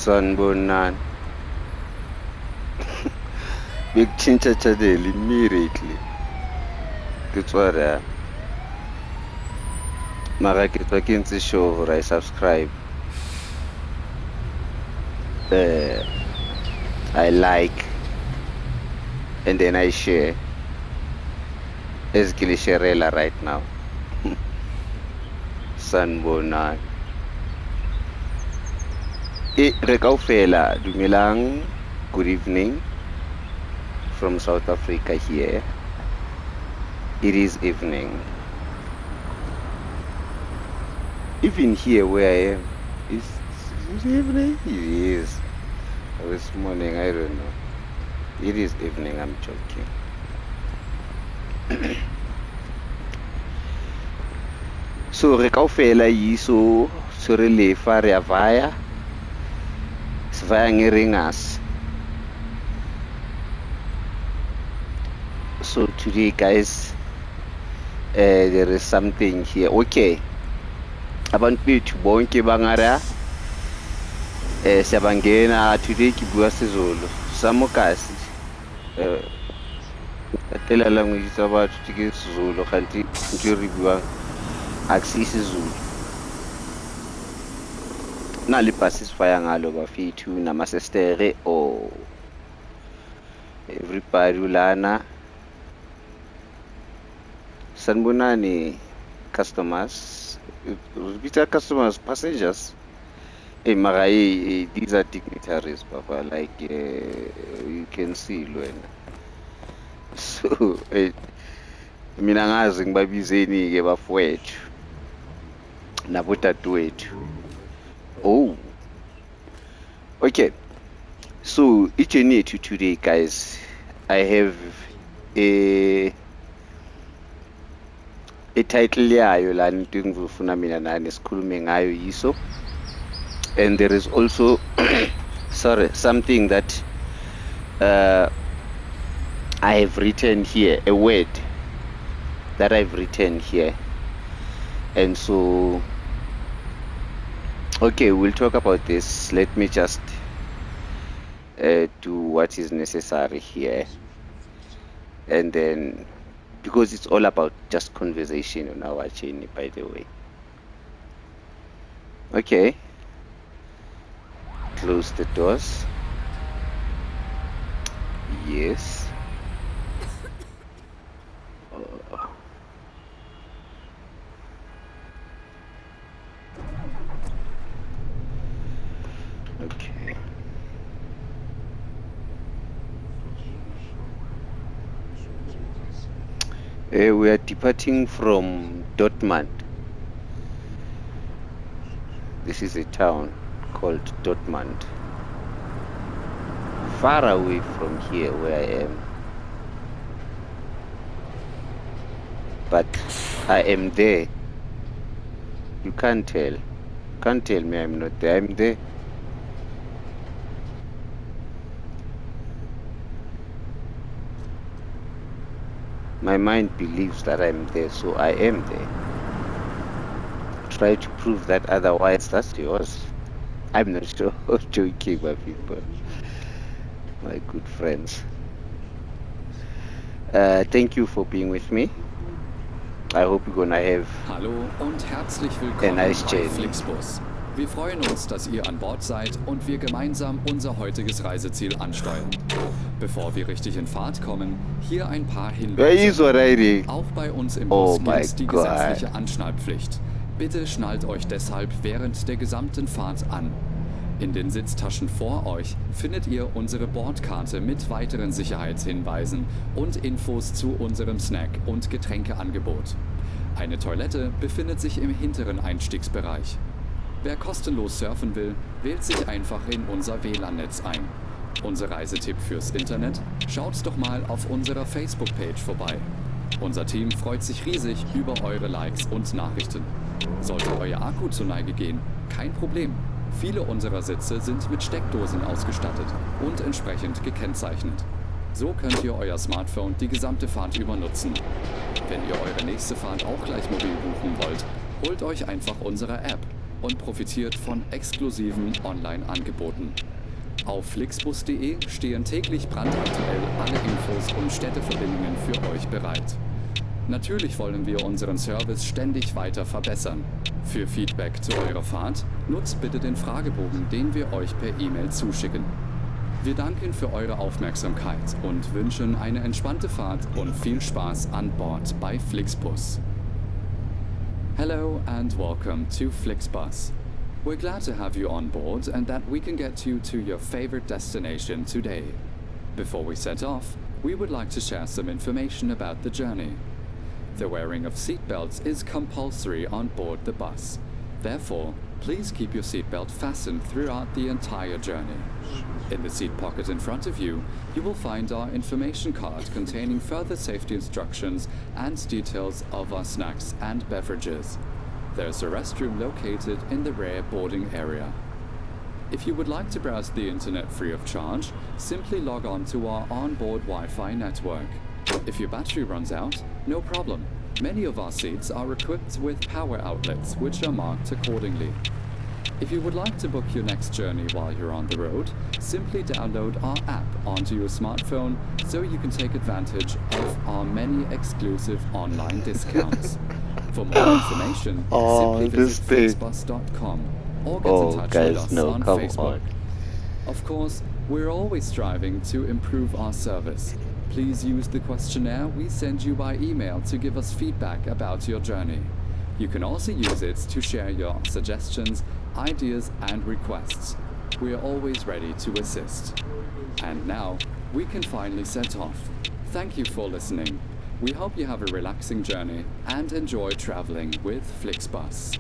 Sanibonani. Bekutshintsha channel immediately. Ke tswara. Mara ke tswa ke ntse sure hore I subscribe. I like and then I share. As ke le sharela right now. Sanibonani. Re kaofela dumelang. Good evening from South Africa here. It is evening. Even here where I am, is it evening? It is. This morning, I don't know. It is evening, I'm joking. So, re kaofela yiso re lefa re a vaya. Vaya ngeringas. So today, guys, there is something here. Okay. Abantu bethu bonke bangara siyabangena today ke bua siZulu samokasi atela language tsa batho ke siZulu kanti ntwe re buang akusisi Zulu na le pacifier ngalo bafethu namasestere o everybody ulana. Sanibonani customers, repeat customers, passengers. Hey, Marai, these are dignitaries, Papa. Like you can see, Luena. So, mina ngazi ngibabizeni ke bafowethu nabotatu wethu. Oh, okay. So, ijourney yethu today, guys, I have a title yayo la into engizofuna mina nani sikhulume ngayo yiso. And there is also something that I have written here, a word that I've written here. And so, okay, we'll talk about this. Let me just do what is necessary here. And then, because it's all about just conversation on our journey, by the way. Okay. Close the doors. Yes. Okay. We are departing from Dortmund. This is a town called Dortmund. Far away from here where I am. But I am there. You can't tell. You can't tell me I'm not there. I'm there. My mind believes that I'm there, so I am there. Try to prove that otherwise, that's yours. I'm not sure. Joking, my people. My good friends. Thank you for being with me. I hope you're gonna have Hallo und herzlich willkommen nice bei journey. Flixbus. Wir freuen uns, dass ihr an Bord seid und wir gemeinsam unser heutiges Reiseziel ansteuern. Bevor wir richtig in Fahrt kommen, hier ein paar Hinweise. Auch bei uns im Bus gilt die gesetzliche Anschnallpflicht. Bitte schnallt euch deshalb während der gesamten Fahrt an. In den Sitztaschen vor euch findet ihr unsere Bordkarte mit weiteren Sicherheitshinweisen und Infos zu unserem Snack- und Getränkeangebot. Eine Toilette befindet sich im hinteren Einstiegsbereich. Wer kostenlos surfen will, wählt sich einfach in unser WLAN-Netz ein. Unser Reisetipp fürs Internet? Schaut doch mal auf unserer Facebook-Page vorbei. Unser Team freut sich riesig über eure Likes und Nachrichten. Sollte euer Akku zur Neige gehen, kein Problem. Viele unserer Sitze sind mit Steckdosen ausgestattet und entsprechend gekennzeichnet. So könnt ihr euer Smartphone die gesamte Fahrt über nutzen. Wenn ihr eure nächste Fahrt auch gleich mobil buchen wollt, holt euch einfach unsere App. und profitiert von exklusiven Online-Angeboten. Auf flixbus.de stehen täglich brandaktuell alle Infos und Städteverbindungen für euch bereit. Natürlich wollen wir unseren Service ständig weiter verbessern. Für Feedback zu eurer Fahrt nutzt bitte den Fragebogen, den wir euch per E-Mail zuschicken. Wir danken für eure Aufmerksamkeit und wünschen eine entspannte Fahrt und viel Spaß an Bord bei Flixbus. Hello and welcome to Flixbus. We're glad to have you on board and that we can get you to your favorite destination today. Before we set off, we would like to share some information about the journey. The wearing of seatbelts is compulsory on board the bus. Therefore, please keep your seatbelt fastened throughout the entire journey. In the seat pocket in front of you, you will find our information card containing further safety instructions and details of our snacks and beverages. There's a restroom located in the rear boarding area. If you would like to browse the internet free of charge, simply log on to our onboard Wi-Fi network. If your battery runs out, no problem. Many of our seats are equipped with power outlets, which are marked accordingly. If you would like to book your next journey while you're on the road, simply download our app onto your smartphone so you can take advantage of our many exclusive online discounts. For more information, simply visit flixbus.com or get in touch with us on Facebook. Of course, we're always striving to improve our service. Please use the questionnaire we send you by email to give us feedback about your journey. You can also use it to share your suggestions, ideas, and requests. We are always ready to assist. And now, we can finally set off. Thank you for listening. We hope you have a relaxing journey and enjoy traveling with Flixbus.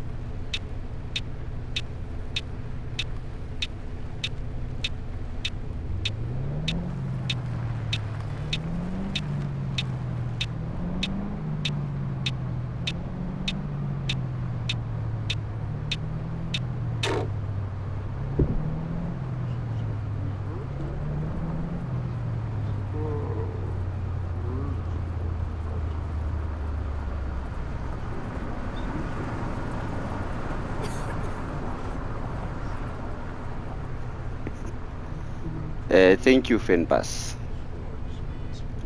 Thank you, Fenbas.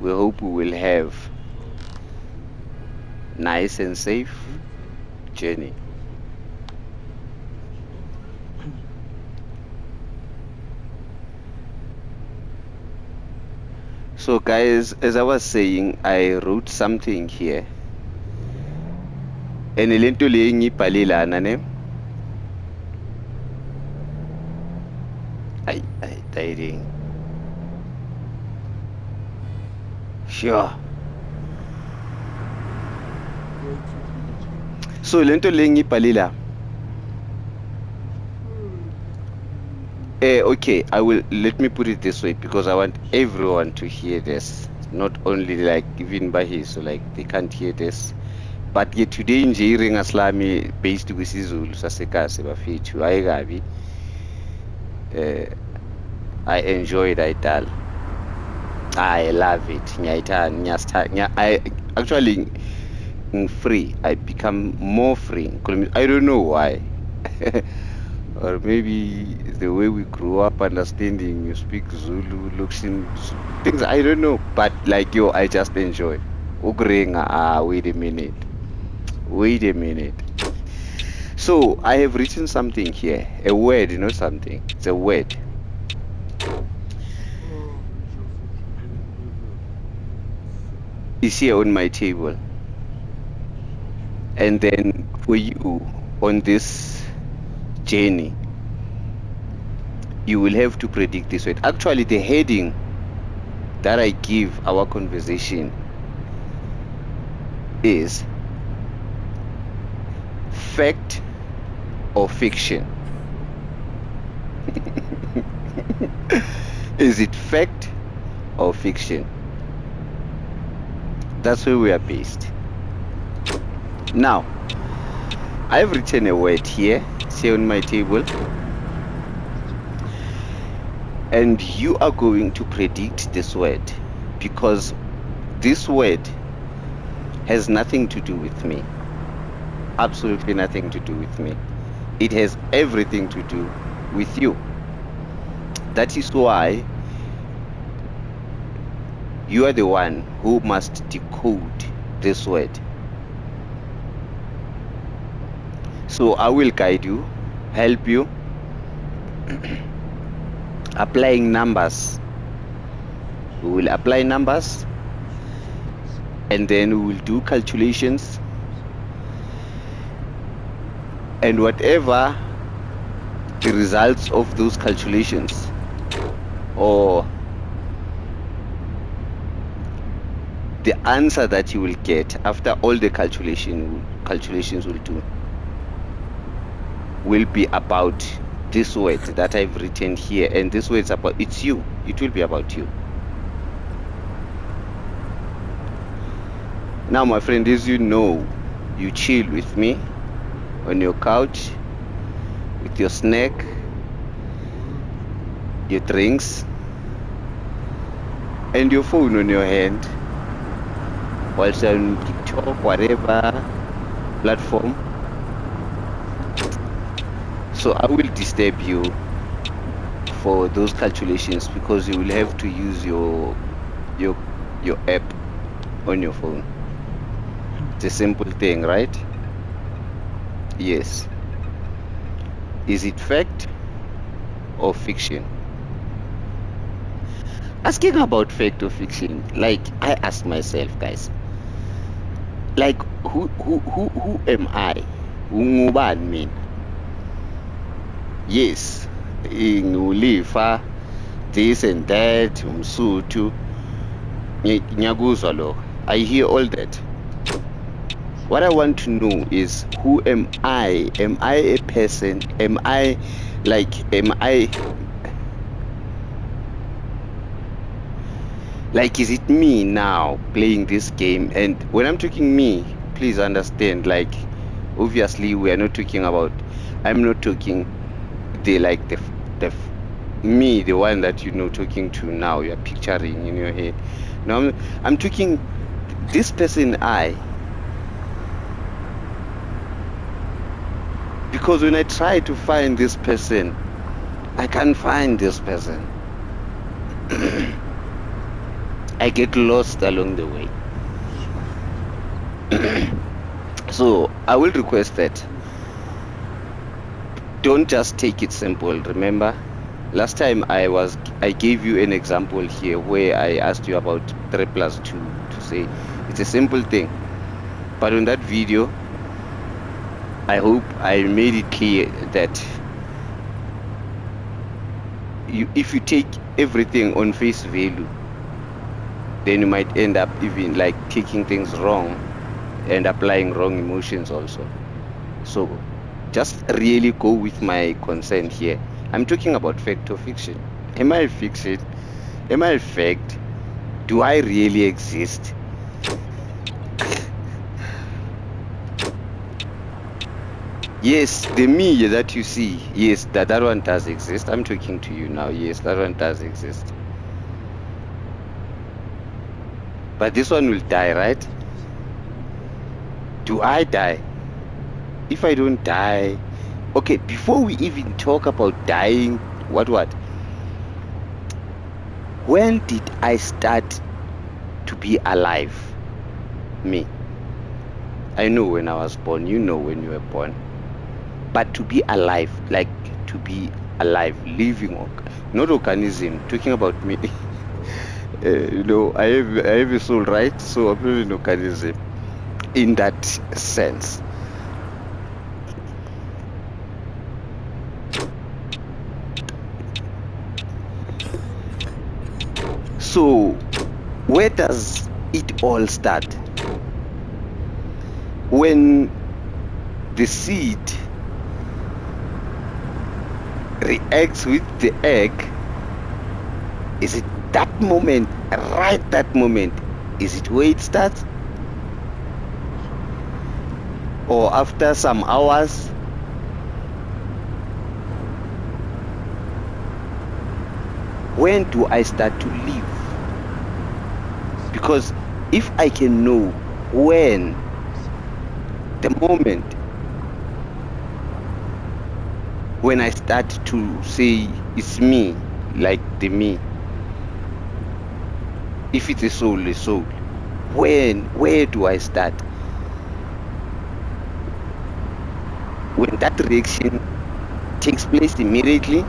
We hope we will have nice and safe journey. So guys, as I was saying, I wrote something here. And lento le ngibhalelana ne. Ay tiring. Sure. So lento le ngibhalela. Okay, let me put it this way because I want everyone to hear this, not only like even by his, so like they can't hear this. But yet today in Jiring Aslami based with Zulu Sasekase Bafetu Aigabi. I enjoyed it. I love it. I actually free. I become more free. I don't know why. Or maybe the way we grew up understanding you speak Zulu, looks in things, I don't know. But like you, I just enjoy. Wait a minute. So I have written something here. A word, something. It's a word. It's here on my table. And then for you on this journey, you will have to predict this word. Actually, the heading that I give our conversation is fact or fiction. Is it fact or fiction? That's where we are based. Now, I've written a word here. Here on my table, and you are going to predict this word because this word has nothing to do with me, absolutely nothing to do with me. It has everything to do with you. That is why you are the one who must decode this word. So I will guide you, help you, applying numbers. We will apply numbers, and then we will do calculations, and whatever the results of those calculations or the answer that you will get after all the calculations will do will be about this word that I've written here, and this word is about, it's you. It will be about you. Now, my friend, as you know, you chill with me on your couch with your snack, your drinks, and your phone on your hand, whilst on TikTok, whatever platform. So I will disturb you for those calculations because you will have to use your app on your phone. It's a simple thing, right? Yes. Is it fact or fiction? Asking about fact or fiction, like I ask myself, guys, like who am I? Ungubani mina? Yes, ngulifa, this and that, umsuthu, ngiyakuzwa lo. I hear all that. What I want to know is, who am I? Am I a person? Am I like is it me now playing this game? And when I'm talking me, please understand, like, obviously we are not talking about, I'm not talking the me, the one that talking to now, you're picturing in your head. No, I'm talking this person, because when I try to find this person, I can't find this person. I get lost along the way. So I will request that don't just take it simple. Remember, last time I gave you an example here where I asked you about 3 plus 2 to say it's a simple thing. But on that video, I hope I made it clear that if you take everything on face value, then you might end up even like taking things wrong and applying wrong emotions also. So just really go with my consent here. I'm talking about fact or fiction. Am I fiction? Am I fact? Do I really exist? Yes, the me that you see, yes, that one does exist. I'm talking to you now. Yes, that one does exist. But this one will die, right? Do I die? If I don't die, okay, before we even talk about dying, what? When did I start to be alive? Me. I know when I was born, you know when you were born. But to be alive, like to be alive, living, not organism, talking about me. I have a soul, right? So I'm not an organism in that sense. So where does it all start? When the seed reacts with the egg, is it that moment, right that moment, is it where it starts? Or after some hours? When do I start to live? Because if I can know when, the moment, when I start to say it's me, like the me, if it's a soul, where do I start? When that reaction takes place immediately,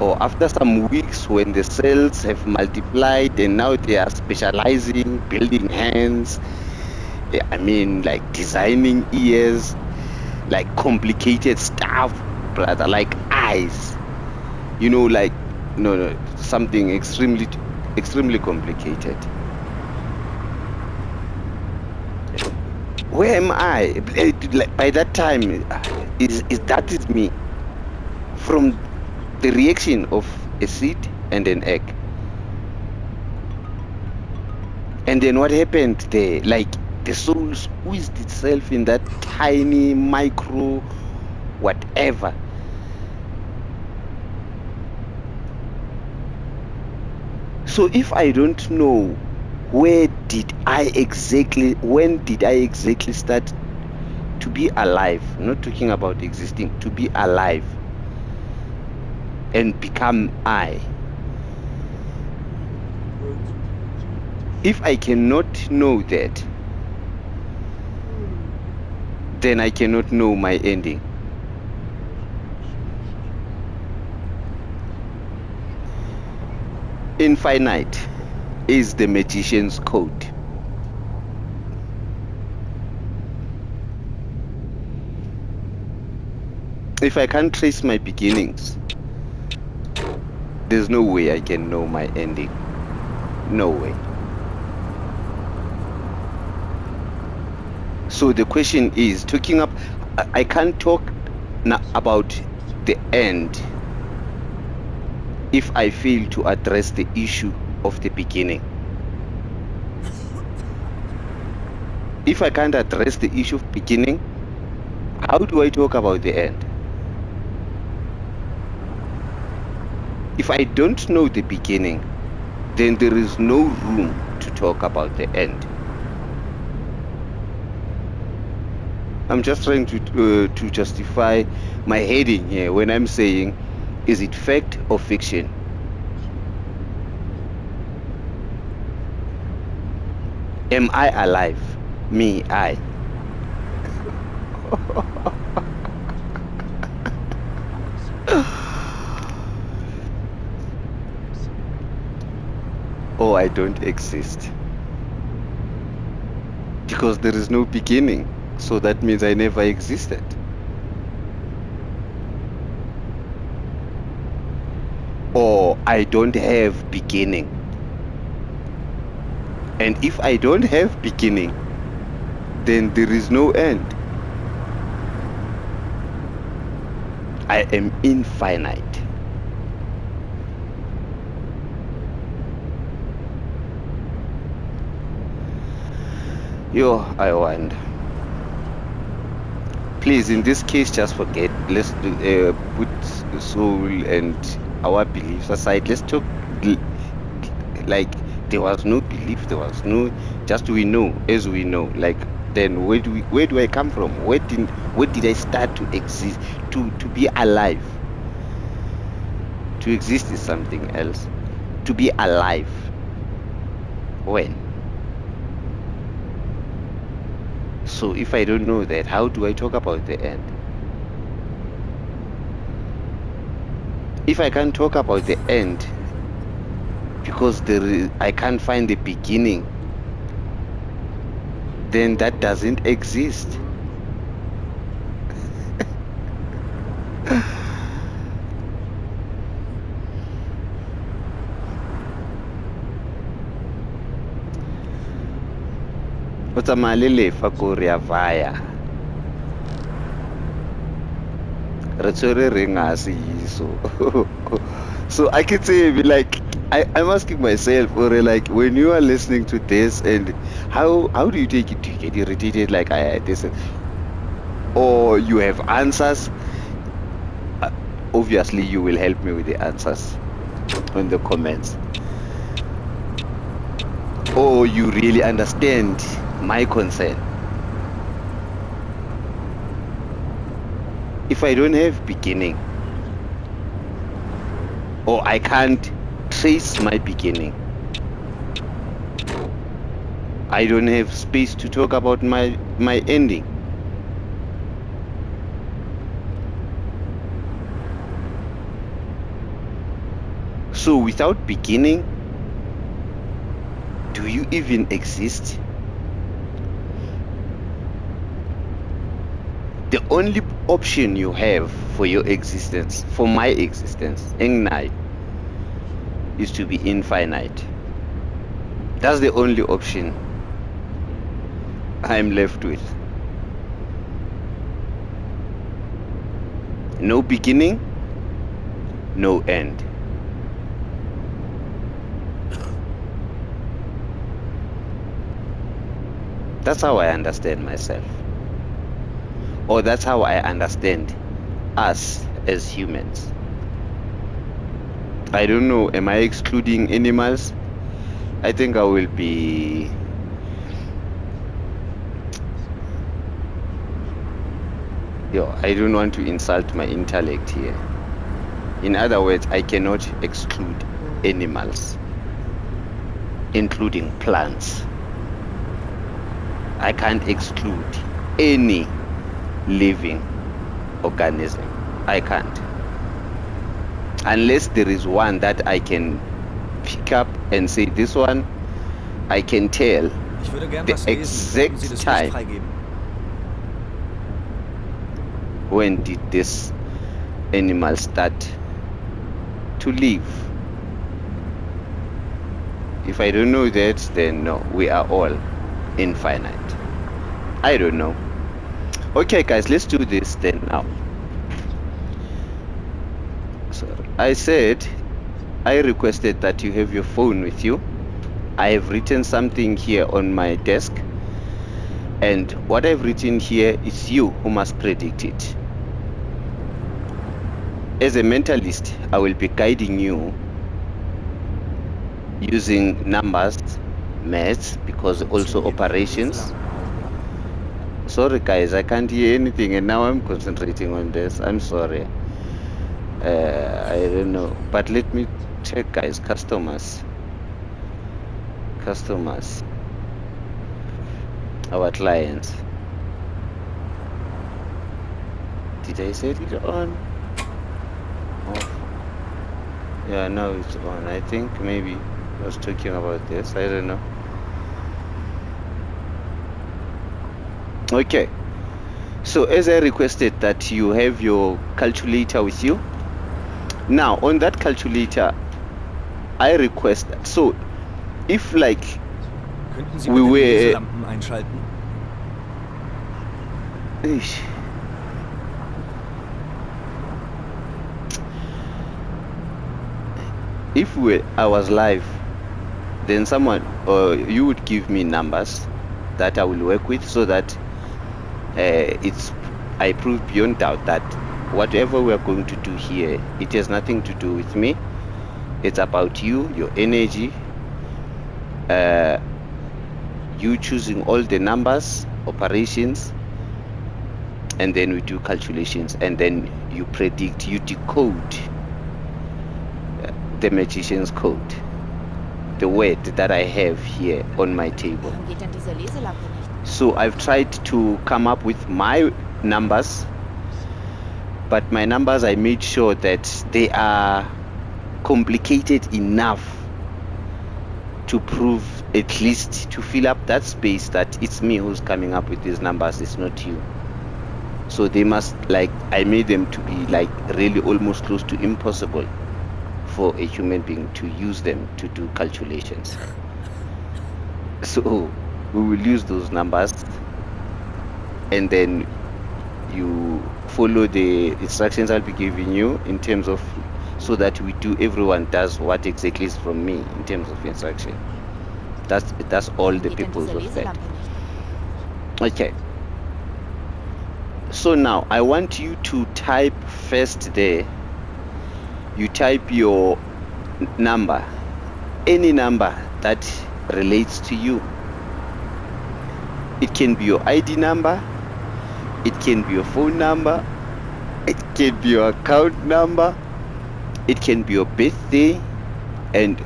or after some weeks when the cells have multiplied and now they are specializing, building hands, I mean, like designing ears, like complicated stuff, brother, like eyes, like, no, something extremely complicated. Where am I? Like, by that time, is that is me from the reaction of a seed and an egg. And then what happened there? Like the soul squeezed itself in that tiny micro whatever. So if I don't know when did I exactly start to be alive, not talking about existing, to be alive and become I. If I cannot know that, then I cannot know my ending. Infinite is the magician's code. If I can't trace my beginnings, there's no way I can know my ending. No way. So the question is, I can't talk about the end if I fail to address the issue of the beginning. If I can't address the issue of beginning, how do I talk about the end? If I don't know the beginning, then there is no room to talk about the end. I'm just trying to justify my heading here when I'm saying, is it fact or fiction? Am I alive? Me, I. Or I don't exist. Because there is no beginning. So that means I never existed. Or I don't have beginning. And if I don't have beginning, then there is no end. I am infinite. I wonder. Please, in this case, just forget. Let's put soul and our beliefs aside. Let's talk like there was no belief. There was no. Just we know as we know. Like then, where do I come from? Where did I start to exist? To be alive. To exist is something else. To be alive. When? So if I don't know that, how do I talk about the end? If I can't talk about the end because I can't find the beginning, then that doesn't exist. O tsamaya le lefa ko re ya vaya. Re tshwere reng a se iso. So I can say, like, I'm asking myself, or like, when you are listening to this, and how do you take it? Do you get irritated, like this, or you have answers? Obviously, you will help me with the answers in the comments. Or you really understand my concern. if I don't have beginning, or I can't trace my beginning, I don't have space to talk about my ending. So without beginning, do you even exist? The only option you have for your existence, for my existence, is to be infinite. That's the only option I'm left with. No beginning, no end. That's how I understand myself. Or that's how I understand us as humans. I don't know, am I excluding animals? I think I will be... I don't want to insult my intellect here. In other words, I cannot exclude animals, including plants. I can't exclude any living organism. I can't. Unless there is one that I can pick up and say, this one, I can tell the exact time. When did this animal start to live? If I don't know that, then no, we are all infinite. I don't know. Okay, guys, let's do this then now. So I said, I requested that you have your phone with you. I have written something here on my desk, and what I've written here is you who must predict it. As a mentalist, I will be guiding you using numbers, maths, because also operations. Sorry guys, I can't hear anything, and now I'm concentrating on this. I'm sorry. I don't know, but let me check, guys. Customers, our clients. Did I set it on? Off. Yeah, now it's on. I think maybe I was talking about this. I don't know. Okay, so as I requested that you have your calculator with you. Now on that calculator, I request that. So if like we were I was live, then someone or you would give me numbers that I will work with, so that I prove beyond doubt that whatever we are going to do here, it has nothing to do with me. It's about you, your energy, you choosing all the numbers, operations, and then we do calculations, and then you predict, you decode the magician's code, the word that I have here on my table. So I've tried to come up with my numbers, but my numbers, I made sure that they are complicated enough to prove, at least to fill up that space, that it's me who's coming up with these numbers, it's not you. So they must, like, I made them to be like really almost close to impossible for a human being to use them to do calculations. So we will use those numbers, and then you follow the instructions I'll be giving you in terms of, so that everyone does what exactly is from me in terms of instruction. That's all the purpose of that. Okay. So now I want you to type first there. You type your number, any number that relates to you. It can be your ID number, it can be your phone number, It can be your account number. It can be your birthday, and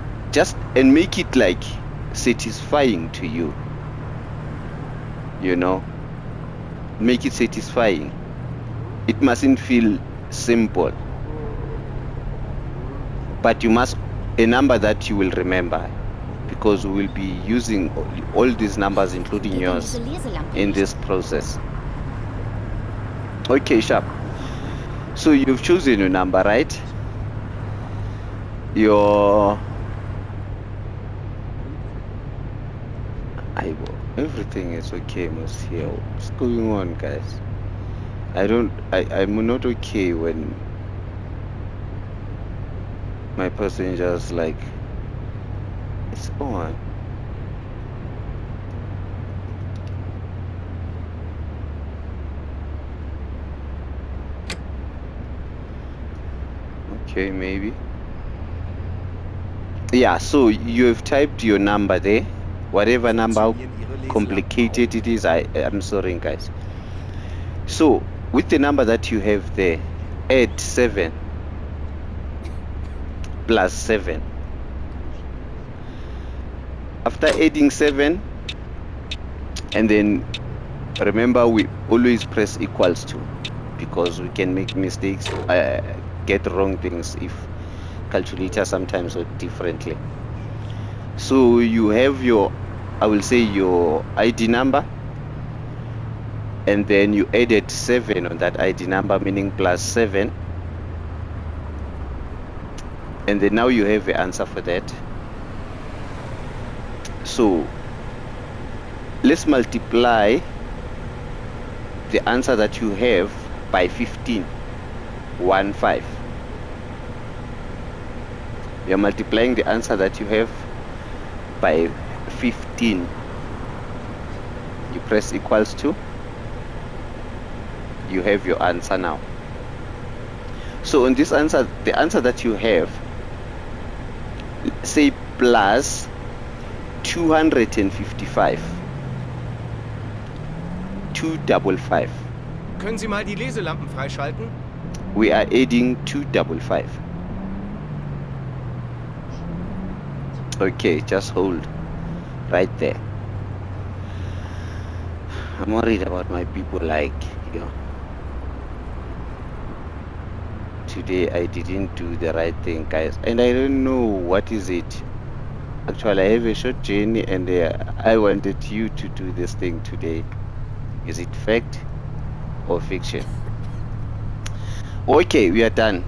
make it like satisfying to you. You know, make it satisfying. It mustn't feel simple, but you must a number that you will remember, because we will be using all these numbers, including yours, in this process. Okay, sharp. So you've chosen your number, right? Everything is okay, most here. What's going on, guys? I'm not okay when my passengers like it's on. Okay, maybe. Yeah, so you have typed your number there, whatever number, complicated it is. I'm sorry, guys. So with the number that you have there, add 7 plus 7. After adding 7, and then remember we always press equals to, because we can make mistakes, get wrong things if calculator sometimes work differently. So you have your, I will say, your ID number, and then you added 7 on that ID number, meaning plus 7, and then now you have the answer for that. So let's multiply the answer that you have by 15. 15. You're multiplying the answer that you have by 15. You press equals to. You have your answer now. So on this answer, the answer that you have, say plus 255. 255. Können Sie mal die Leselampen freischalten? We are adding 255. Okay, just hold right there. I'm worried about my people, like, you know. Today I didn't do the right thing, guys, and I don't know what is it. Actually, I have a short journey, and I wanted you to do this thing today. Is it fact or fiction? Okay, we are done.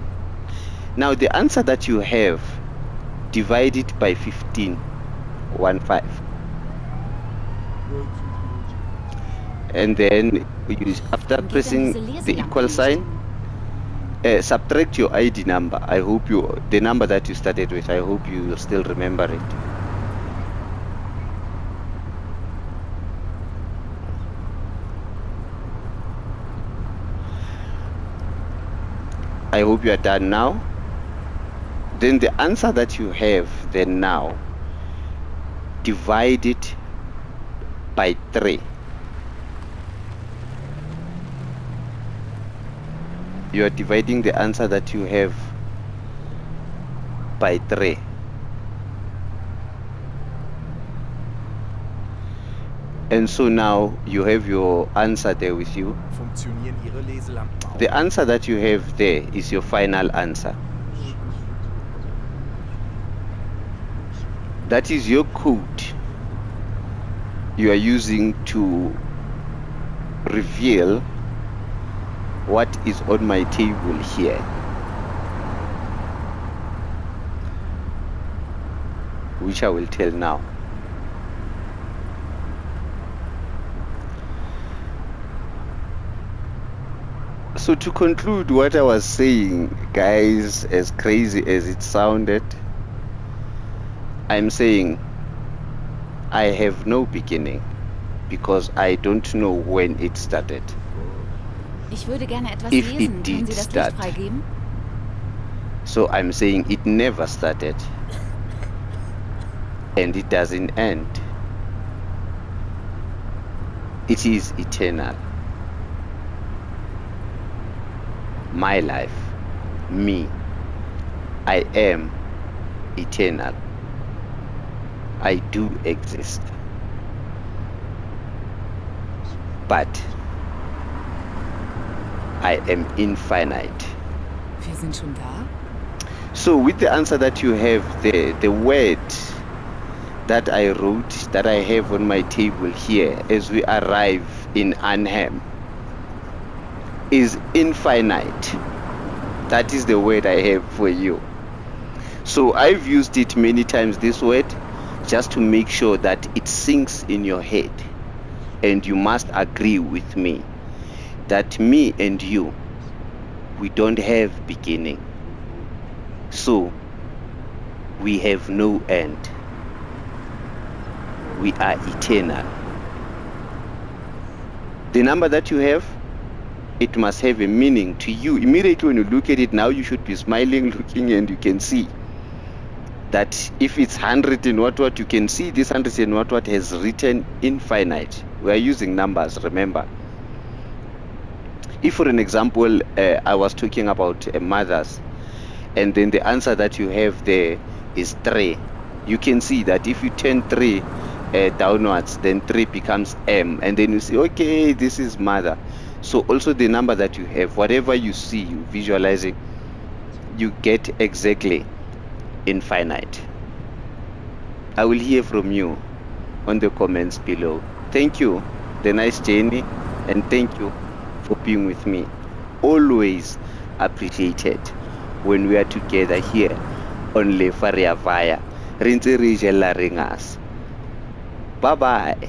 Now the answer that you have, divide it by 15. 15. And then after pressing the equal sign, subtract your ID number. I hope the number that you started with, I hope you still remember it. I hope you are done now. Then the answer that you have then now, divide it by 3. You are dividing the answer that you have by 3. And so now you have your answer there with you. The answer that you have there is your final answer. That is your code you are using to reveal what is on my table here. Which I will tell now. So to conclude what I was saying, guys, as crazy as it sounded, I'm saying I have no beginning, because I don't know when it started. Ich würde gerne etwas If lesen. it did Können Sie das start. Licht freigeben? So I'm saying it never started, and it doesn't end. It is eternal. my life, me. I am eternal. I do exist. But I am infinite. Wir sind schon da? So with the answer that you have there, the word that I wrote, that I have on my table here as we arrive in Arnhem, is infinite. That is the word I have for you. So I've used it many times, this word, just to make sure that it sinks in your head. And you must agree with me that me and you, we don't have beginning. So we have no end. We are eternal. The number that you have, it must have a meaning to you. Immediately when you look at it now, you should be smiling, looking, and you can see that if it's 100 and what, you can see this 100 and what has written infinite. We are using numbers, remember. If for an example, I was talking about mothers, and then the answer that you have there is 3. You can see that if you turn 3 downwards, then 3 becomes M, and then you say, okay, this is mother. So also the number that you have, whatever you see, you visualizing, you get exactly infinite. I will hear from you on the comments below. Thank you, the nice journey, and thank you for being with me. Always appreciated when we are together here on Le Vaya. Rinse Ringas. Bye bye.